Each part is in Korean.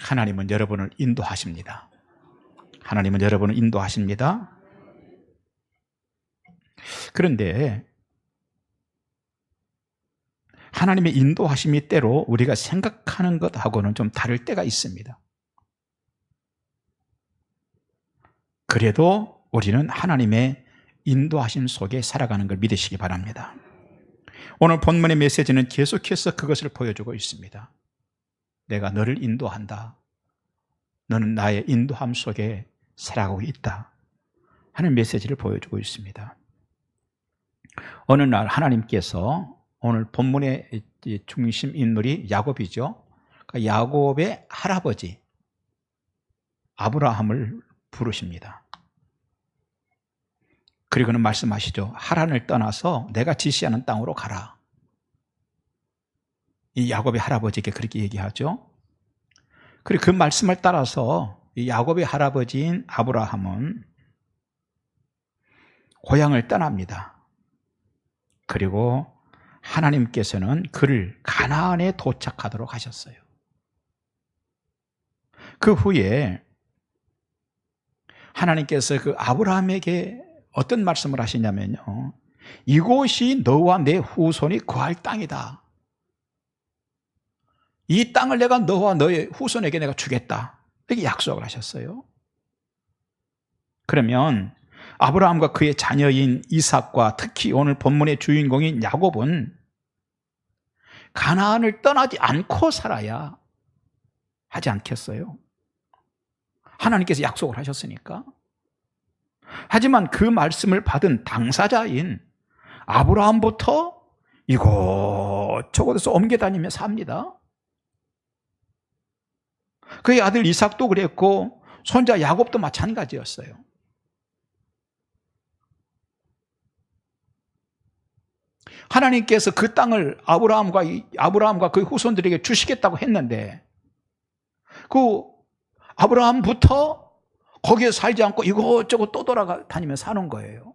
하나님은 여러분을 인도하십니다. 하나님은 여러분을 인도하십니다. 그런데 하나님의 인도하심이 때로 우리가 생각하는 것하고는 좀 다를 때가 있습니다. 그래도 우리는 하나님의 인도하심 속에 살아가는 걸 믿으시기 바랍니다. 오늘 본문의 메시지는 계속해서 그것을 보여주고 있습니다. 내가 너를 인도한다. 너는 나의 인도함 속에 살아가고 있다 하는 메시지를 보여주고 있습니다. 어느 날 하나님께서 오늘 본문의 중심 인물이 야곱이죠. 그러니까 야곱의 할아버지 아브라함을 부르십니다. 그리고는 말씀하시죠. 하란을 떠나서 내가 지시하는 땅으로 가라. 이 야곱의 할아버지에게 그렇게 얘기하죠. 그리고 그 말씀을 따라서 이 야곱의 할아버지인 아브라함은 고향을 떠납니다. 그리고 하나님께서는 그를 가나안에 도착하도록 하셨어요. 그 후에 하나님께서 그 아브라함에게 어떤 말씀을 하시냐면요. 이곳이 너와 내 후손이 거할 땅이다. 이 땅을 내가 너와 너의 후손에게 내가 주겠다. 이렇게 약속을 하셨어요. 그러면 아브라함과 그의 자녀인 이삭과 특히 오늘 본문의 주인공인 야곱은 가나안을 떠나지 않고 살아야 하지 않겠어요? 하나님께서 약속을 하셨으니까. 하지만 그 말씀을 받은 당사자인 아브라함부터 이곳저곳에서 옮겨다니며 삽니다. 그의 아들 이삭도 그랬고 손자 야곱도 마찬가지였어요. 하나님께서 그 땅을 아브라함과 그 후손들에게 주시겠다고 했는데 그 아브라함부터 거기에 살지 않고 이곳저곳 또 돌아다니며 사는 거예요.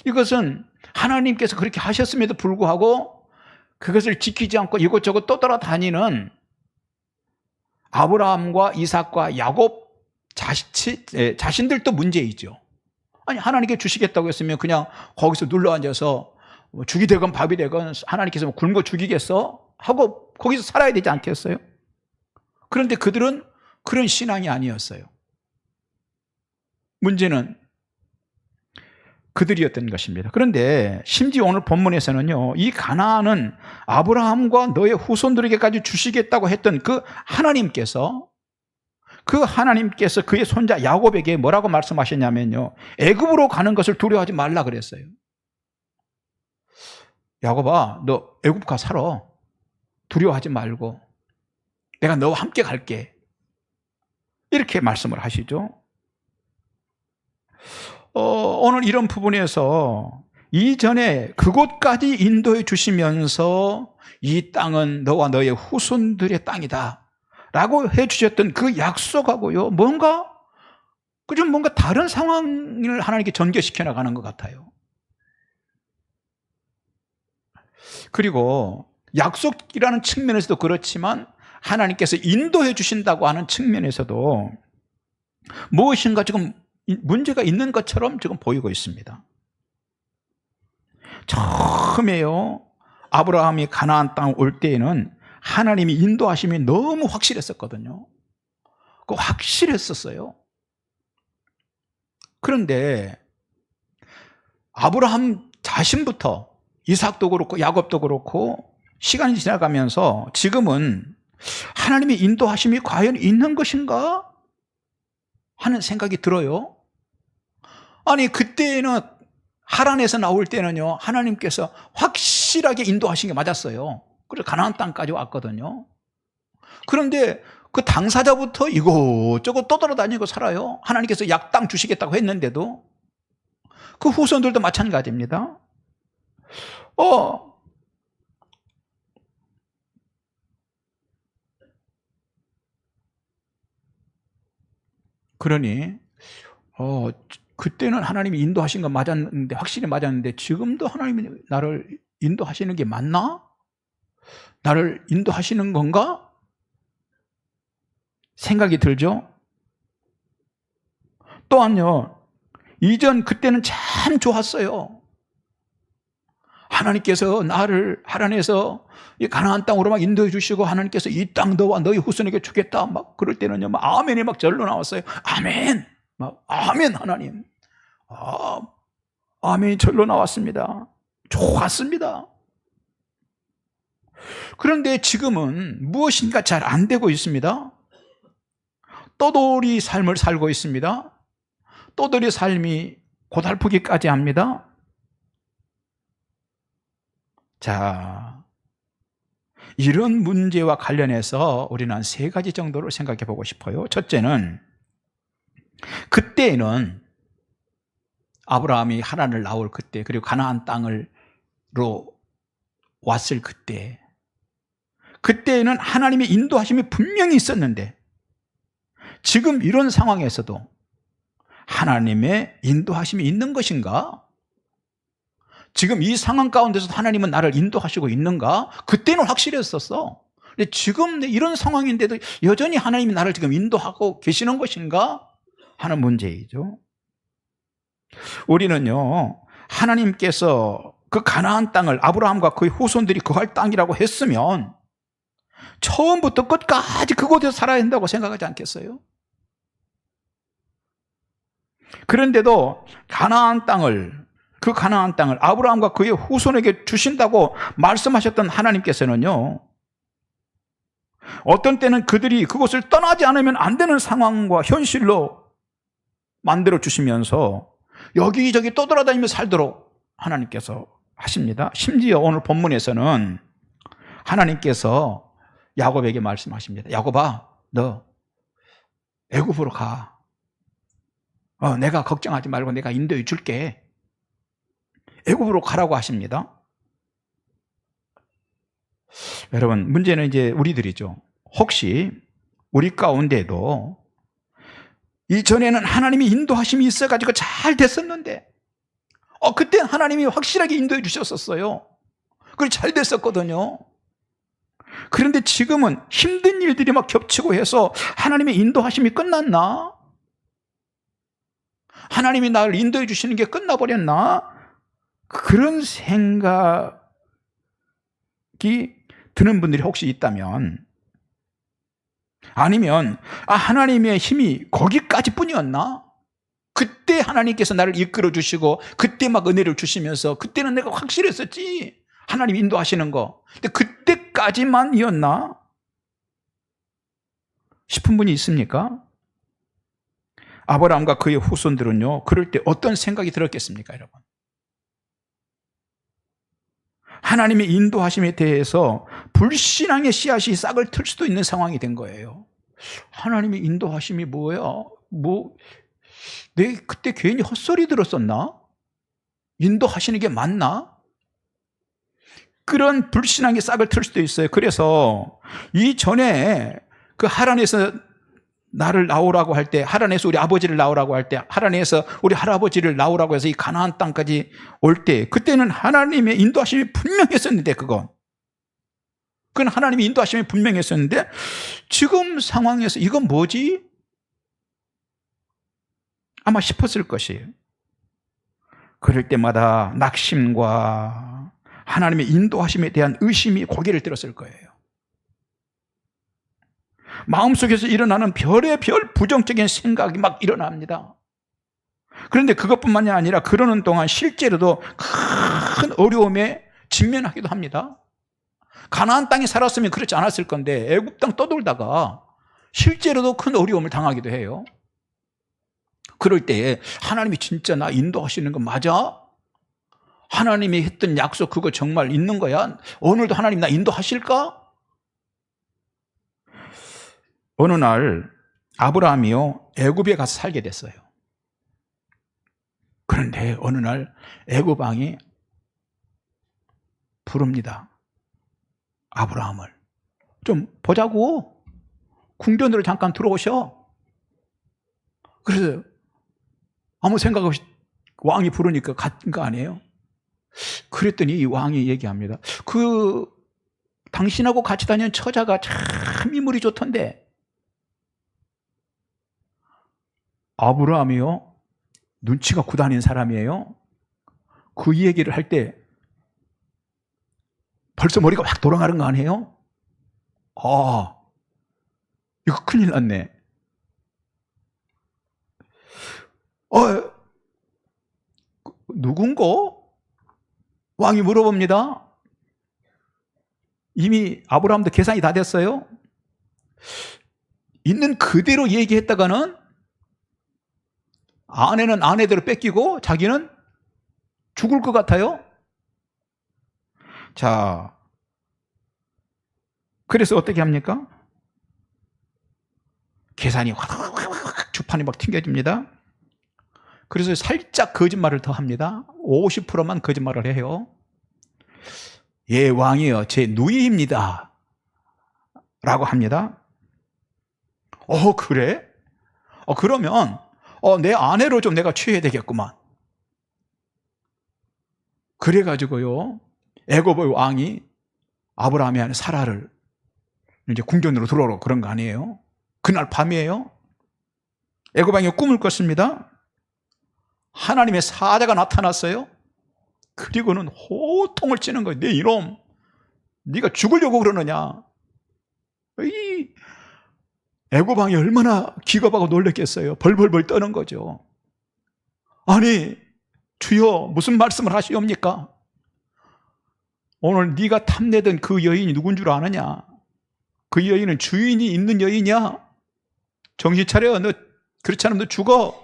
이것은 하나님께서 그렇게 하셨음에도 불구하고 그것을 지키지 않고 이곳저곳 또 돌아다니는 아브라함과 이삭과 야곱 자신들도 문제이죠. 아니 하나님께 주시겠다고 했으면 그냥 거기서 눌러앉아서 죽이 되건 밥이 되건 하나님께서 굶어 죽이겠어? 하고 거기서 살아야 되지 않겠어요? 그런데 그들은 그런 신앙이 아니었어요. 문제는 그들이었던 것입니다. 그런데 심지어 오늘 본문에서는요, 이 가나안은 아브라함과 너의 후손들에게까지 주시겠다고 했던 그 하나님께서 그의 손자 야곱에게 뭐라고 말씀하셨냐면요, 애굽으로 가는 것을 두려워하지 말라 그랬어요. 야곱아, 너 애굽 가 살아. 두려워하지 말고 내가 너와 함께 갈게. 이렇게 말씀을 하시죠. 오늘 이런 부분에서 이전에 그곳까지 인도해 주시면서 이 땅은 너와 너의 후손들의 땅이다 라고 해주셨던 그 약속하고요, 뭔가 다른 상황을 하나님께 전개시켜 나가는 것 같아요. 그리고 약속이라는 측면에서도 그렇지만 하나님께서 인도해 주신다고 하는 측면에서도 무엇인가 지금 문제가 있는 것처럼 지금 보이고 있습니다. 처음에요, 아브라함이 가나안 땅 올 때에는 하나님이 인도하심이 너무 확실했었거든요. 확실했었어요. 그런데 아브라함 자신부터 이삭도 그렇고 야곱도 그렇고 시간이 지나가면서 지금은 하나님의 인도하심이 과연 있는 것인가 하는 생각이 들어요. 아니 그때는 하란에서 나올 때는요, 하나님께서 확실하게 인도하신 게 맞았어요. 그래서 가나안 땅까지 왔거든요. 그런데 그 당사자부터 이곳저곳 떠돌아다니고 살아요. 하나님께서 땅 주시겠다고 했는데도. 그 후손들도 마찬가지입니다. 그러니 그때는 하나님이 인도하신 건 맞았는데, 확실히 맞았는데 지금도 하나님이 나를 인도하시는 게 맞나? 나를 인도하시는 건가? 생각이 들죠? 또한요, 이전 그때는 참 좋았어요. 하나님께서 나를 하란에서 이 가나안 땅으로 막 인도해 주시고, 하나님께서 이 땅 너와 너희 후손에게 주겠다, 막 그럴 때는요, 막 아멘이 막 절로 나왔어요. 아멘, 막 아멘. 하나님, 아멘이 절로 나왔습니다. 좋았습니다. 그런데 지금은 무엇인가 잘 안 되고 있습니다. 떠돌이 삶을 살고 있습니다. 떠돌이 삶이 고달프기까지 합니다. 자, 이런 문제와 관련해서 우리는 한 3가지 정도를 생각해 보고 싶어요. 첫째는, 그때에는 아브라함이 하란을 나올 그때, 그리고 가나안 땅으로 왔을 그때에는 하나님의 인도하심이 분명히 있었는데, 지금 이런 상황에서도 하나님의 인도하심이 있는 것인가? 지금 이 상황 가운데서 하나님은 나를 인도하시고 있는가? 그때는 확실했었어. 근데 지금 이런 상황인데도 여전히 하나님이 나를 지금 인도하고 계시는 것인가? 하는 문제이죠. 우리는요, 하나님께서 그 가나안 땅을 아브라함과 그의 후손들이 거할 땅이라고 했으면 처음부터 끝까지 그곳에서 살아야 한다고 생각하지 않겠어요? 그런데도 그 가나안 땅을 아브라함과 그의 후손에게 주신다고 말씀하셨던 하나님께서는요, 어떤 때는 그들이 그곳을 떠나지 않으면 안 되는 상황과 현실로 만들어 주시면서 여기저기 떠돌아다니며 살도록 하나님께서 하십니다. 심지어 오늘 본문에서는 하나님께서 야곱에게 말씀하십니다. 야곱아, 너 애굽으로 가. 내가 걱정하지 말고 내가 인도해 줄게. 애굽으로 가라고 하십니다. 여러분, 문제는 이제 우리들이죠. 혹시 우리 가운데도 이전에는 하나님이 인도하심이 있어가지고 잘 됐었는데, 그때 하나님이 확실하게 인도해 주셨었어요. 그게 잘 됐었거든요. 그런데 지금은 힘든 일들이 막 겹치고 해서 하나님의 인도하심이 끝났나? 하나님이 나를 인도해 주시는 게 끝나버렸나? 그런 생각이 드는 분들이 혹시 있다면, 아니면 하나님의 힘이 거기까지 뿐이었나? 그때 하나님께서 나를 이끌어 주시고 그때 막 은혜를 주시면서 그때는 내가 확실했었지, 하나님 인도하시는 거. 근데 그때까지만이었나 싶은 분이 있습니까? 아브라함과 그의 후손들은요, 그럴 때 어떤 생각이 들었겠습니까, 여러분? 하나님의 인도하심에 대해서 불신앙의 씨앗이 싹을 틀 수도 있는 상황이 된 거예요. 하나님의 인도하심이 뭐야? 내 그때 괜히 헛소리 들었었나? 인도하시는 게 맞나? 그런 불신앙의 싹을 틀 수도 있어요. 그래서 이전에 그 하란에서 나를 나오라고 할 때, 하란에서 우리 아버지를 나오라고 할 때, 하란에서 우리 할아버지를 나오라고 해서 이 가나안 땅까지 올 때, 그때는 하나님의 인도하심이 분명했었는데, 그건 하나님의 인도하심이 분명했었는데, 지금 상황에서 이건 뭐지? 아마 싶었을 것이에요. 그럴 때마다 낙심과 하나님의 인도하심에 대한 의심이 고개를 들었을 거예요. 마음속에서 일어나는 별의별 부정적인 생각이 막 일어납니다. 그런데 그것뿐만이 아니라 그러는 동안 실제로도 큰 어려움에 직면하기도 합니다. 가나안 땅에 살았으면 그렇지 않았을 건데 애굽 땅 떠돌다가 실제로도 큰 어려움을 당하기도 해요. 그럴 때 하나님이 진짜 나 인도하시는 거 맞아? 하나님이 했던 약속 그거 정말 있는 거야? 오늘도 하나님 나 인도하실까? 어느 날 아브라함이요, 애굽에 가서 살게 됐어요. 그런데 어느 날 애굽 왕이 부릅니다. 아브라함을 좀 보자고, 궁전으로 잠깐 들어오셔. 그래서 아무 생각 없이 왕이 부르니까 간 거 아니에요? 그랬더니 이 왕이 얘기합니다. 당신하고 같이 다니는 처자가 참 인물이 좋던데 아브라함이요, 눈치가 굳어진 사람이에요. 그 얘기를 할 때 벌써 머리가 확 돌아가는 거 아니에요? 아, 이거 큰일 났네. 누군고? 왕이 물어봅니다. 이미 아브라함도 계산이 다 됐어요. 있는 그대로 얘기했다가는 아내는 아내대로 뺏기고 자기는 죽을 것 같아요. 자, 그래서 어떻게 합니까? 계산이 확 주판이 막 튕겨집니다. 그래서 살짝 거짓말을 더 합니다. 50%만 거짓말을 해요. 예, 왕이요, 제 누이입니다 라고 합니다. 그래? 그러면 내 아내로 좀 내가 취해야 되겠구만. 그래가지고요, 애굽의 왕이 아브라함의 아내 사라를 이제 궁전으로 들어오라고 그런 거 아니에요? 그날 밤이에요. 애굽 왕이 꿈을 꿨습니다. 하나님의 사자가 나타났어요. 그리고는 호통을 치는 거예요. 네 이놈, 네가 죽으려고 그러느냐. 이 애굽 왕이 얼마나 기겁하고 놀랐겠어요. 벌벌벌 떠는 거죠. 아니, 주여, 무슨 말씀을 하시옵니까? 오늘 네가 탐내던 그 여인이 누군 줄 아느냐? 그 여인은 주인이 있는 여인이야. 정신 차려. 너 그렇지 않으면 너 죽어.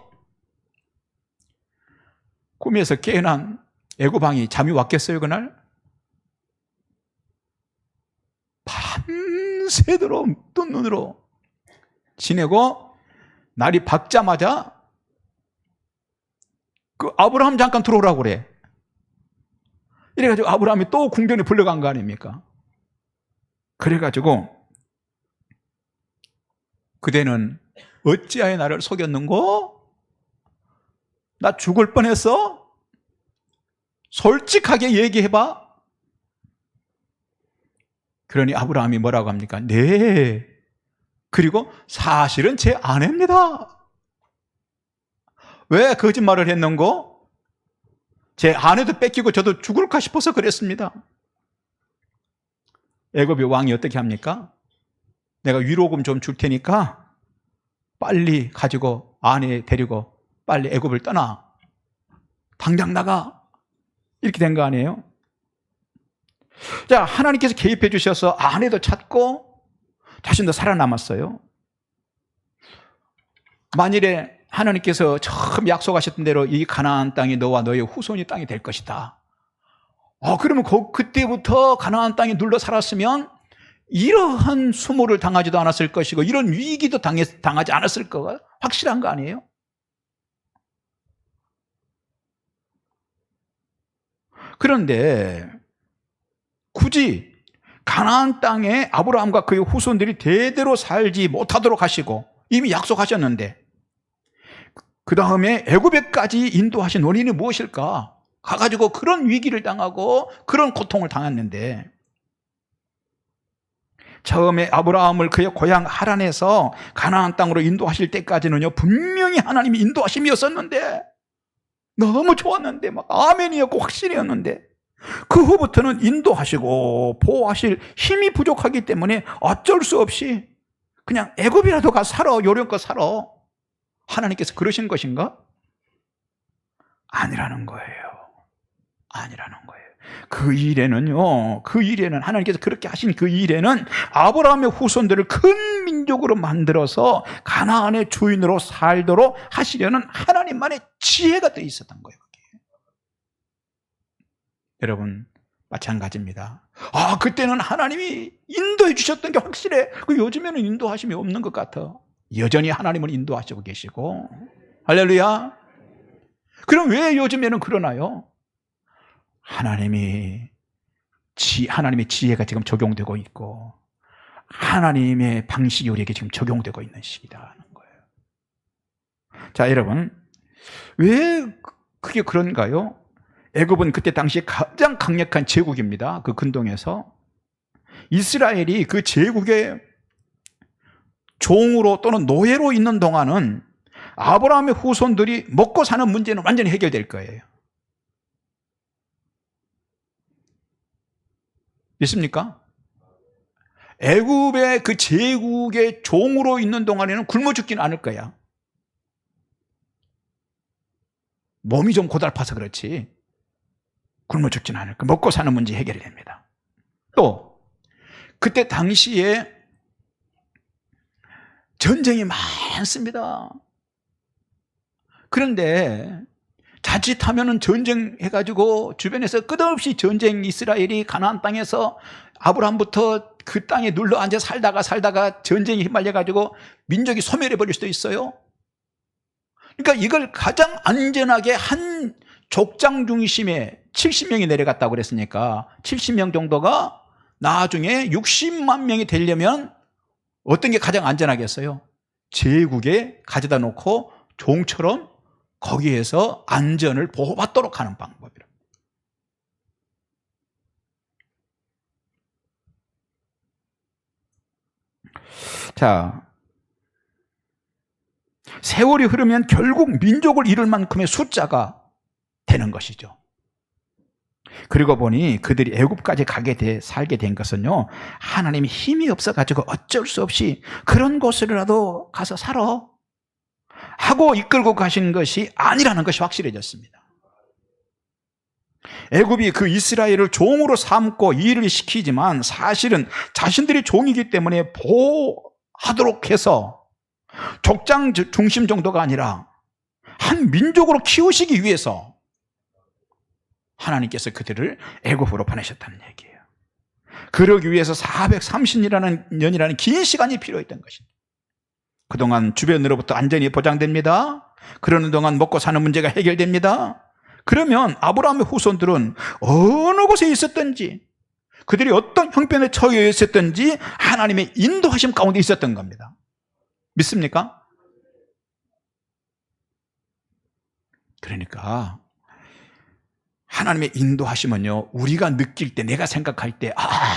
꿈에서 깨어난 애굽 왕이 잠이 왔겠어요, 그날? 밤새도록 뜬 눈으로 지내고 날이 밝자마자 그 아브라함 잠깐 들어오라고 그래. 이래가지고 아브라함이 또 궁전에 불려간 거 아닙니까? 그래가지고 그대는 어찌하여 나를 속였는고? 나 죽을 뻔했어? 솔직하게 얘기해봐. 그러니 아브라함이 뭐라고 합니까? 네. 그리고 사실은 제 아내입니다. 왜 거짓말을 했는고? 제 아내도 뺏기고 저도 죽을까 싶어서 그랬습니다. 애굽의 왕이 어떻게 합니까? 내가 위로금 좀 줄 테니까 빨리 가지고 아내 데리고 빨리 애굽을 떠나. 당장 나가. 이렇게 된 거 아니에요? 자, 하나님께서 개입해 주셔서 아내도 찾고 자신도 살아남았어요. 만일에 하나님께서 처음 약속하셨던 대로 이 가나안 땅이 너와 너의 후손의 땅이 될 것이다. 그러면 그때부터 가나안 땅에 눌러 살았으면 이러한 수모를 당하지도 않았을 것이고 이런 위기도 당하지 않았을 거가 확실한 거 아니에요? 그런데 굳이 가나안 땅에 아브라함과 그의 후손들이 대대로 살지 못하도록 하시고 이미 약속하셨는데 그 다음에 애굽에까지 인도하신 원인이 무엇일까? 가가지고 그런 위기를 당하고 그런 고통을 당했는데 처음에 아브라함을 그의 고향 하란에서 가나안 땅으로 인도하실 때까지는요 분명히 하나님이 인도하심이었었는데 너무 좋았는데 막 아멘이었고 확신이었는데 그 후부터는 인도하시고 보호하실 힘이 부족하기 때문에 어쩔 수 없이 그냥 애굽이라도 가 살아, 요령껏 살아. 하나님께서 그러신 것인가? 아니라는 거예요. 아니라는 거예요. 그 일에는 하나님께서 그렇게 하신 그 일에는 아브라함의 후손들을 큰 민족으로 만들어서 가나안의 주인으로 살도록 하시려는 하나님만의 지혜가 더 있었던 거예요. 여러분 마찬가지입니다. 그때는 하나님이 인도해 주셨던 게 확실해. 요즘에는 인도하심이 없는 것 같아. 여전히 하나님은 인도하시고 계시고. 할렐루야. 그럼 왜 요즘에는 그러나요? 하나님의 지혜가 지금 적용되고 있고 하나님의 방식이 우리에게 지금 적용되고 있는 시기다는 거예요. 자, 여러분 왜 그게 그런가요? 애굽은 그때 당시 가장 강력한 제국입니다. 그 근동에서 이스라엘이 그 제국의 종으로 또는 노예로 있는 동안은 아브라함의 후손들이 먹고 사는 문제는 완전히 해결될 거예요. 믿습니까? 애굽의 그 제국의 종으로 있는 동안에는 굶어 죽지는 않을 거야. 몸이 좀 고달파서 그렇지 굶어 죽지는 않을 거야. 먹고 사는 문제 해결이 됩니다. 또 그때 당시에 전쟁이 많습니다. 그런데 자칫하면은 전쟁해가지고 주변에서 끝없이 전쟁, 이스라엘이 가나안 땅에서 아브라함부터 그 땅에 눌러 앉아 살다가 전쟁에 휘말려가지고 민족이 소멸해버릴 수도 있어요. 그러니까 이걸 가장 안전하게 한 족장 중심에 70명이 내려갔다고 그랬으니까 70명 정도가 나중에 60만 명이 되려면 어떤 게 가장 안전하겠어요? 제국에 가져다 놓고 종처럼 거기에서 안전을 보호받도록 하는 방법이라. 자, 세월이 흐르면 결국 민족을 이룰 만큼의 숫자가 되는 것이죠. 그리고 보니 그들이 애굽까지 살게 된 것은요, 하나님이 힘이 없어가지고 어쩔 수 없이 그런 곳으로라도 가서 살아 하고 이끌고 가신 것이 아니라는 것이 확실해졌습니다. 애굽이 그 이스라엘을 종으로 삼고 일을 시키지만 사실은 자신들이 종이기 때문에 보호하도록 해서 족장 중심 정도가 아니라 한 민족으로 키우시기 위해서 하나님께서 그들을 애굽으로 보내셨다는 얘기예요. 그러기 위해서 430년이라는 긴 시간이 필요했던 것입니다. 그동안 주변으로부터 안전이 보장됩니다. 그러는 동안 먹고 사는 문제가 해결됩니다. 그러면 아브라함의 후손들은 어느 곳에 있었든지 그들이 어떤 형편에 처해 있었든지 하나님의 인도하심 가운데 있었던 겁니다. 믿습니까? 그러니까 하나님의 인도하심은요, 우리가 느낄 때, 내가 생각할 때,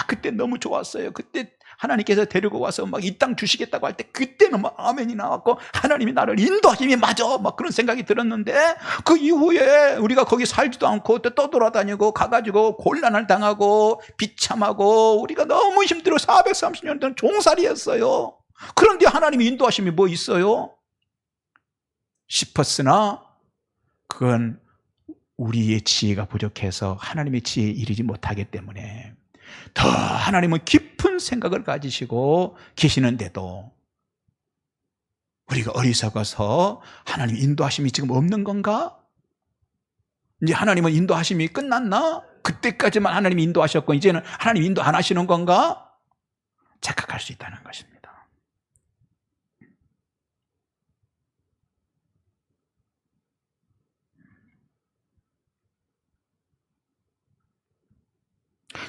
그때 너무 좋았어요. 그때 하나님께서 데리고 와서 막 이 땅 주시겠다고 할 때, 그때는 막 아멘이 나왔고, 하나님이 나를 인도하심이 맞아. 막 그런 생각이 들었는데, 그 이후에 우리가 거기 살지도 않고, 또 떠돌아다니고, 가가지고 곤란을 당하고, 비참하고, 우리가 너무 힘들어 430년 동안 종살이 했어요. 그런데 하나님의 인도하심이 뭐 있어요? 싶었으나, 그건 우리의 지혜가 부족해서 하나님의 지혜에 이르지 못하기 때문에 더 하나님은 깊은 생각을 가지시고 계시는데도 우리가 어리석어서 하나님 인도하심이 지금 없는 건가? 이제 하나님은 인도하심이 끝났나? 그때까지만 하나님이 인도하셨고 이제는 하나님 인도 안 하시는 건가? 착각할 수 있다는 것입니다.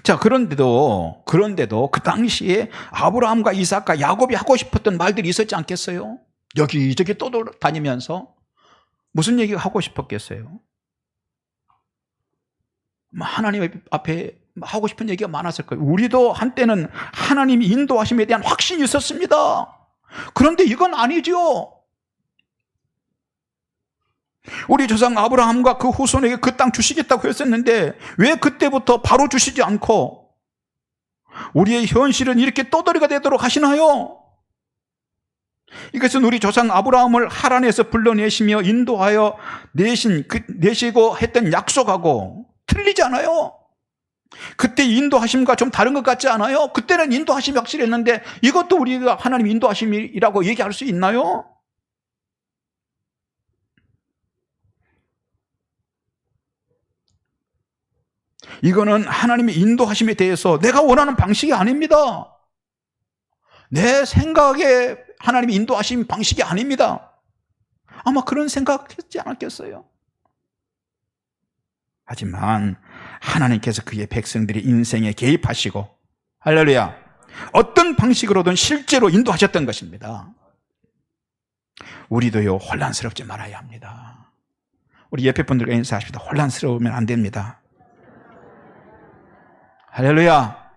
자, 그런데도 그 당시에 아브라함과 이삭과 야곱이 하고 싶었던 말들이 있었지 않겠어요? 여기저기 떠돌아다니면서 무슨 얘기가 하고 싶었겠어요? 하나님 앞에 하고 싶은 얘기가 많았을 거예요. 우리도 한때는 하나님이 인도하심에 대한 확신이 있었습니다. 그런데 이건 아니죠. 우리 조상 아브라함과 그 후손에게 그 땅 주시겠다고 했었는데 왜 그때부터 바로 주시지 않고 우리의 현실은 이렇게 떠돌이가 되도록 하시나요? 이것은 우리 조상 아브라함을 하란에서 불러내시며 인도하여 내시고 했던 약속하고 틀리지 않아요? 그때 인도하심과 좀 다른 것 같지 않아요? 그때는 인도하심이 확실했는데 이것도 우리가 하나님 인도하심이라고 얘기할 수 있나요? 이거는 하나님의 인도하심에 대해서 내가 원하는 방식이 아닙니다. 내 생각에 하나님의 인도하심 방식이 아닙니다. 아마 그런 생각했지 않았겠어요? 하지만 하나님께서 그의 백성들의 인생에 개입하시고 할렐루야, 어떤 방식으로든 실제로 인도하셨던 것입니다. 우리도요, 혼란스럽지 말아야 합니다. 우리 옆에 분들과 인사하십시다. 혼란스러우면 안 됩니다. 할렐루야.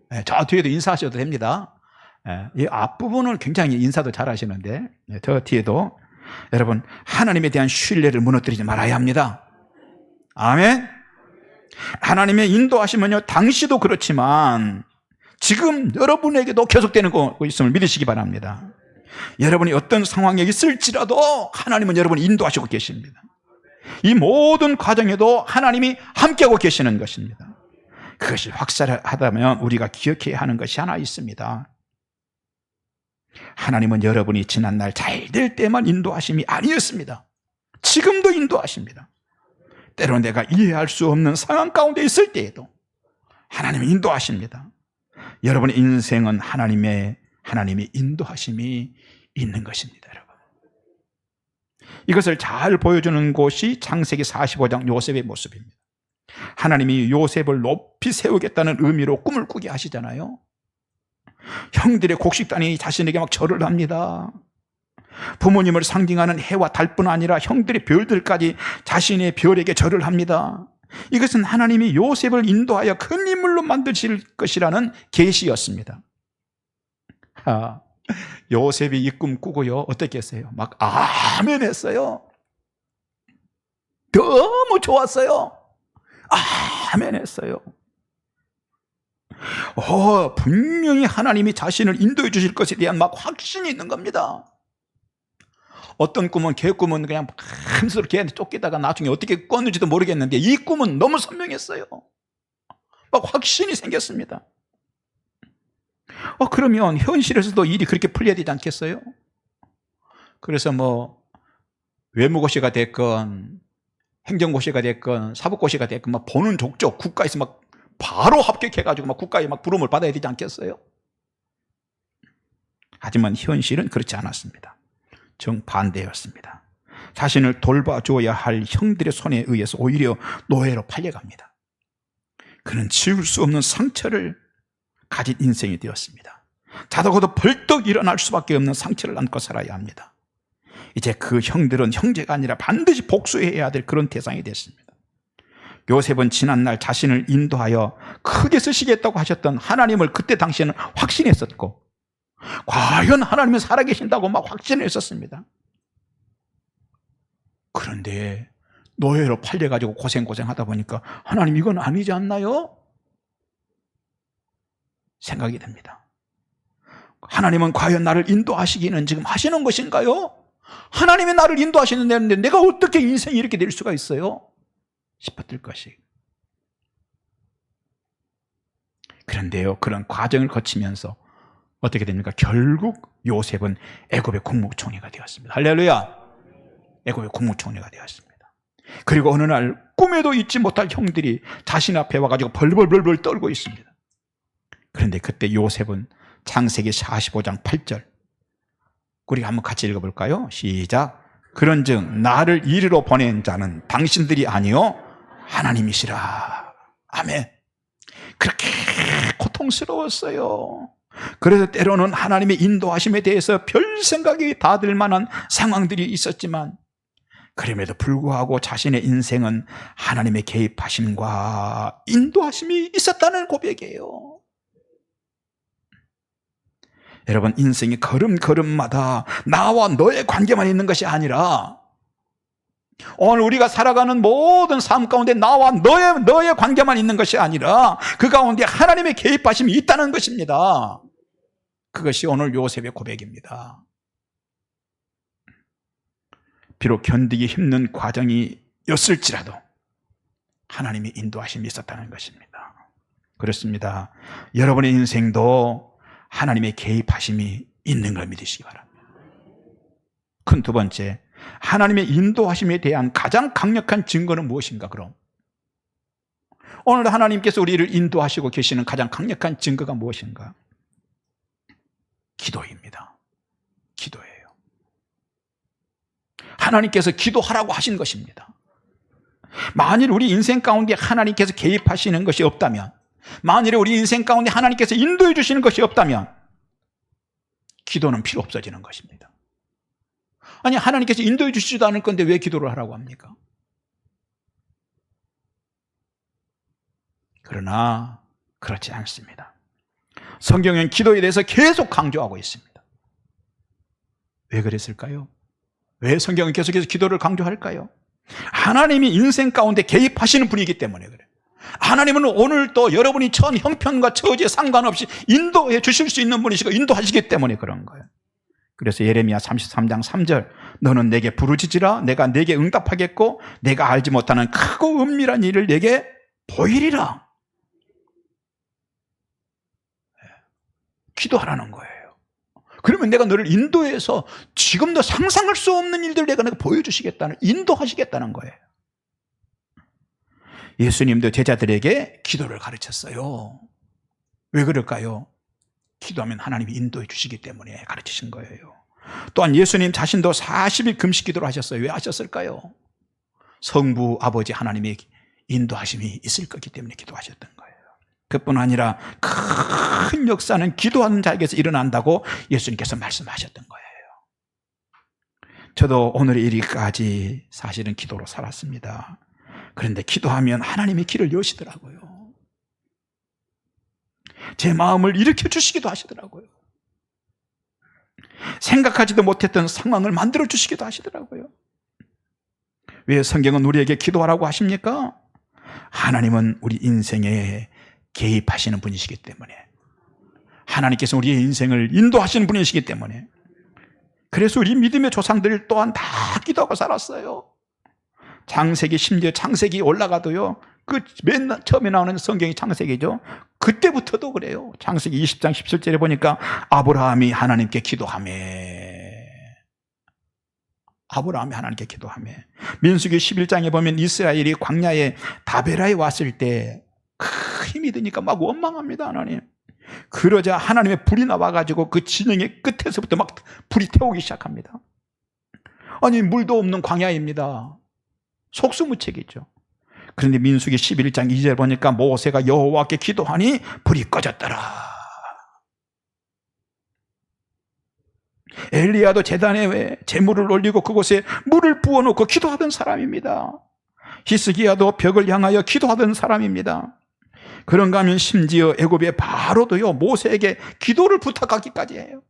네, 저 뒤에도 인사하셔도 됩니다. 이 앞부분을 굉장히 인사도 잘 하시는데 저 뒤에도 여러분, 하나님에 대한 신뢰를 무너뜨리지 말아야 합니다. 아멘. 하나님의 인도하시면요, 당시도 그렇지만 지금 여러분에게도 계속되는 거 있음을 믿으시기 바랍니다. 여러분이 어떤 상황에 있을지라도 하나님은 여러분을 인도하시고 계십니다. 이 모든 과정에도 하나님이 함께하고 계시는 것입니다. 그것이 확실하다면 우리가 기억해야 하는 것이 하나 있습니다. 하나님은 여러분이 지난날 잘 될 때만 인도하심이 아니었습니다. 지금도 인도하십니다. 때로 내가 이해할 수 없는 상황 가운데 있을 때에도 하나님이 인도하십니다. 여러분의 인생은 하나님의 인도하심이 있는 것입니다. 여러분, 이것을 잘 보여주는 곳이 창세기 45장 요셉의 모습입니다. 하나님이 요셉을 높이 세우겠다는 의미로 꿈을 꾸게 하시잖아요. 형들의 곡식단이 자신에게 막 절을 합니다. 부모님을 상징하는 해와 달뿐 아니라 형들의 별들까지 자신의 별에게 절을 합니다. 이것은 하나님이 요셉을 인도하여 큰 인물로 만드실 것이라는 계시였습니다. 요셉이 이 꿈 꾸고요, 어떻게 했어요? 막 아멘 했어요. 너무 좋았어요. 아멘 했어요. 분명히 하나님이 자신을 인도해 주실 것에 대한 막 확신이 있는 겁니다. 어떤 꿈은, 개꿈은 그냥 밤새로 개한테 쫓기다가 나중에 어떻게 꿨는지도 모르겠는데 이 꿈은 너무 선명했어요. 막 확신이 생겼습니다. 그러면 현실에서도 일이 그렇게 풀려야 되지 않겠어요? 그래서 뭐 외무고시가 됐건 행정고시가 됐건 사법고시가 됐건 막 보는 족족 국가에서 막 바로 합격해가지고 막 국가에 막 부름을 받아야 되지 않겠어요? 하지만 현실은 그렇지 않았습니다. 정반대였습니다. 자신을 돌봐줘야 할 형들의 손에 의해서 오히려 노예로 팔려갑니다. 그는 지울 수 없는 상처를 가진 인생이 되었습니다. 자다가도 벌떡 일어날 수밖에 없는 상처를 안고 살아야 합니다. 이제 그 형들은 형제가 아니라 반드시 복수해야 될 그런 대상이 됐습니다. 요셉은 지난날 자신을 인도하여 크게 쓰시겠다고 하셨던 하나님을 그때 당시에는 확신했었고, 과연 하나님이 살아계신다고 막 확신했었습니다. 그런데 노예로 팔려가지고 고생하다 보니까 하나님 이건 아니지 않나요? 생각이 듭니다. 하나님은 과연 나를 인도하시기는 지금 하시는 것인가요? 하나님이 나를 인도하시는데 내가 어떻게 인생이 이렇게 될 수가 있어요? 싶었을 것이. 그런데요, 그런 과정을 거치면서 어떻게 됩니까? 결국 요셉은 애굽의 국무총리가 되었습니다. 할렐루야! 애굽의 국무총리가 되었습니다. 그리고 어느 날 꿈에도 잊지 못할 형들이 자신 앞에 와가지고 벌벌벌 떨고 있습니다. 그런데 그때 요셉은 창세기 45장 8절, 우리가 한번 같이 읽어볼까요? 시작. 그런즉 나를 이리로 보낸 자는 당신들이 아니요 하나님이시라. 아멘. 그렇게 고통스러웠어요. 그래서 때로는 하나님의 인도하심에 대해서 별 생각이 다 들 만한 상황들이 있었지만, 그럼에도 불구하고 자신의 인생은 하나님의 개입하심과 인도하심이 있었다는 고백이에요. 여러분, 인생이 걸음걸음마다 나와 너의 관계만 있는 것이 아니라 오늘 우리가 살아가는 모든 삶 가운데 나와 너의 관계만 있는 것이 아니라 그 가운데 하나님의 개입하심이 있다는 것입니다. 그것이 오늘 요셉의 고백입니다. 비록 견디기 힘든 과정이었을지라도 하나님의 인도하심이 있었다는 것입니다. 그렇습니다. 여러분의 인생도 하나님의 개입하심이 있는 걸 믿으시기 바랍니다. 큰 두 번째, 하나님의 인도하심에 대한 가장 강력한 증거는 무엇인가? 그럼 오늘 하나님께서 우리를 인도하시고 계시는 가장 강력한 증거가 무엇인가? 기도입니다. 기도예요. 하나님께서 기도하라고 하신 것입니다. 만일 우리 인생 가운데 하나님께서 개입하시는 것이 없다면, 만일에 우리 인생 가운데 하나님께서 인도해 주시는 것이 없다면 기도는 필요 없어지는 것입니다. 아니, 하나님께서 인도해 주시지도 않을 건데 왜 기도를 하라고 합니까? 그러나 그렇지 않습니다. 성경은 기도에 대해서 계속 강조하고 있습니다. 왜 그랬을까요? 왜 성경은 계속해서 기도를 강조할까요? 하나님이 인생 가운데 개입하시는 분이기 때문에 그래요. 하나님은 오늘도 여러분이 처한 형편과 처지에 상관없이 인도해 주실 수 있는 분이시고 인도하시기 때문에 그런 거예요. 그래서 예레미야 33장 3절, 너는 내게 부르짖으라. 내가 내게 응답하겠고 내가 알지 못하는 크고 은밀한 일을 내게 보이리라. 기도하라는 거예요. 그러면 내가 너를 인도해서 지금도 상상할 수 없는 일들을 내가 보여주시겠다는, 인도하시겠다는 거예요. 예수님도 제자들에게 기도를 가르쳤어요. 왜 그럴까요? 기도하면 하나님이 인도해 주시기 때문에 가르치신 거예요. 또한 예수님 자신도 40일 금식 기도를 하셨어요. 왜 하셨을까요? 성부 아버지 하나님의 인도하심이 있을 거기 때문에 기도하셨던 거예요. 그뿐 아니라 큰 역사는 기도하는 자에게서 일어난다고 예수님께서 말씀하셨던 거예요. 저도 오늘의 이르기까지 사실은 기도로 살았습니다. 그런데 기도하면 하나님이 길을 여시더라고요. 제 마음을 일으켜 주시기도 하시더라고요. 생각하지도 못했던 상황을 만들어 주시기도 하시더라고요. 왜 성경은 우리에게 기도하라고 하십니까? 하나님은 우리 인생에 개입하시는 분이시기 때문에, 하나님께서 우리의 인생을 인도하시는 분이시기 때문에, 그래서 우리 믿음의 조상들 또한 다 기도하고 살았어요. 창세기, 심지어 창세기 올라가도요, 그 맨 처음에 나오는 성경이 창세기죠. 그때부터도 그래요. 창세기 20장 17절에 보니까 아브라함이 하나님께 기도하매, 아브라함이 하나님께 기도하매. 민수기 11장에 보면 이스라엘이 광야에 다베라에 왔을 때 힘이 드니까 막 원망합니다. 하나님. 그러자 하나님의 불이 나와가지고 그 진영의 끝에서부터 막 불이 태우기 시작합니다. 아니, 물도 없는 광야입니다. 속수무책이죠. 그런데 민수기 11장 2절 보니까 모세가 여호와께 기도하니 불이 꺼졌더라. 엘리야도 제단에 제물을 올리고 그곳에 물을 부어놓고 기도하던 사람입니다. 히스기야도 벽을 향하여 기도하던 사람입니다. 그런가 하면 심지어 애굽의 바로도요, 모세에게 기도를 부탁하기까지 해요.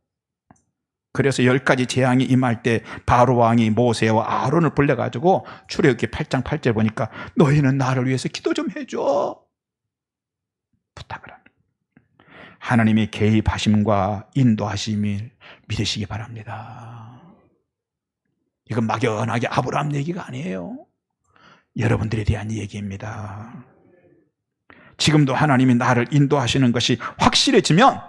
그래서 10가지 재앙이 임할 때 바로 왕이 모세와 아론을 불러가지고 출애굽기 8장 8절 보니까 너희는 나를 위해서 기도 좀 해줘, 부탁을 합니다. 하나님의 개입하심과 인도하심을 믿으시기 바랍니다. 이건 막연하게 아브라함 얘기가 아니에요. 여러분들에 대한 얘기입니다. 지금도 하나님이 나를 인도하시는 것이 확실해지면,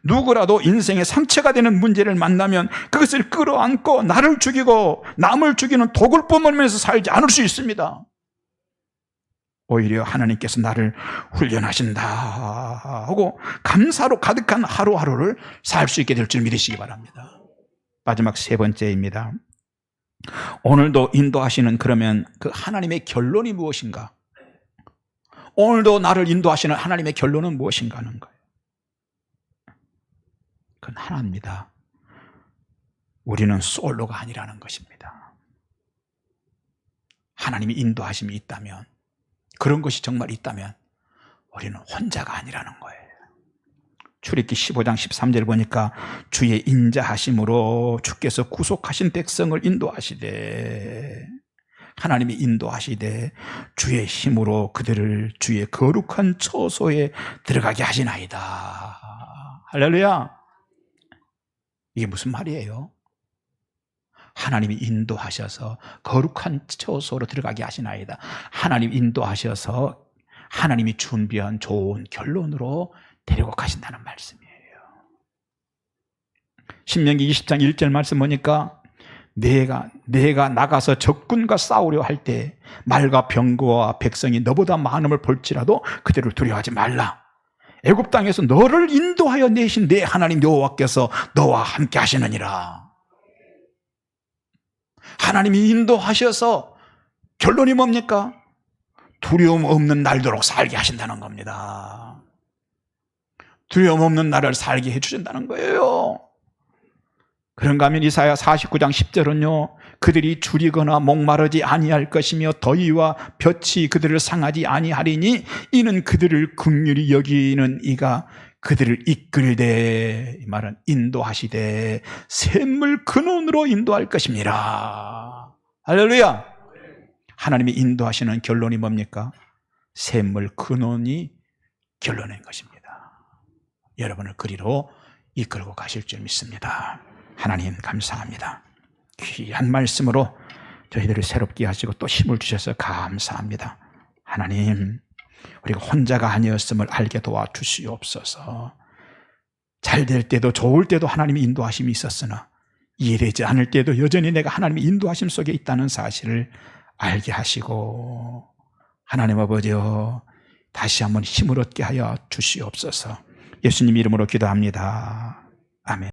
누구라도 인생의 상처가 되는 문제를 만나면 그것을 끌어안고 나를 죽이고 남을 죽이는 독을 뿜으면서 살지 않을 수 있습니다. 오히려 하나님께서 나를 훈련하신다 하고 감사로 가득한 하루하루를 살 수 있게 될 줄 믿으시기 바랍니다. 마지막 세 번째입니다. 오늘도 인도하시는, 그러면 그 하나님의 결론이 무엇인가? 오늘도 나를 인도하시는 하나님의 결론은 무엇인가 하는 거예요. 그건 하나입니다. 우리는 솔로가 아니라는 것입니다. 하나님이 인도하심이 있다면, 그런 것이 정말 있다면 우리는 혼자가 아니라는 거예요. 출애굽기 15장 13절 보니까 주의 인자하심으로 주께서 구속하신 백성을 인도하시되, 하나님이 인도하시되 주의 힘으로 그들을 주의 거룩한 처소에 들어가게 하시나이다. 할렐루야. 이게 무슨 말이에요? 하나님이 인도하셔서 거룩한 처소로 들어가게 하시나이다. 하나님 인도하셔서 하나님이 준비한 좋은 결론으로 데리고 가신다는 말씀이에요. 신명기 20장 1절 말씀 보니까 내가 나가서 적군과 싸우려 할 때 말과 병거와 백성이 너보다 많음을 볼지라도 그들을 두려워하지 말라. 애굽 땅에서 너를 인도하여 내신 내 하나님 여호와께서 너와 함께 하시느니라. 하나님이 인도하셔서 결론이 뭡니까? 두려움 없는 날도록 살게 하신다는 겁니다. 두려움 없는 날을 살게 해주신다는 거예요. 그런가 하면 이사야 49장 10절은요, 그들이 줄이거나 목마르지 아니할 것이며 더위와 볕이 그들을 상하지 아니하리니 이는 그들을 긍휼히 여기는 이가 그들을 이끌되, 이 말은 인도하시되 샘물 근원으로 인도할 것입니다. 할렐루야. 하나님이 인도하시는 결론이 뭡니까? 샘물 근원이 결론인 것입니다. 여러분을 그리로 이끌고 가실 줄 믿습니다. 하나님 감사합니다. 귀한 말씀으로 저희들을 새롭게 하시고 또 힘을 주셔서 감사합니다. 하나님, 우리가 혼자가 아니었음을 알게 도와주시옵소서. 잘 될 때도 좋을 때도 하나님의 인도하심이 있었으나 이해되지 않을 때도 여전히 내가 하나님의 인도하심 속에 있다는 사실을 알게 하시고, 하나님 아버지여, 다시 한번 힘을 얻게 하여 주시옵소서. 예수님 이름으로 기도합니다. 아멘.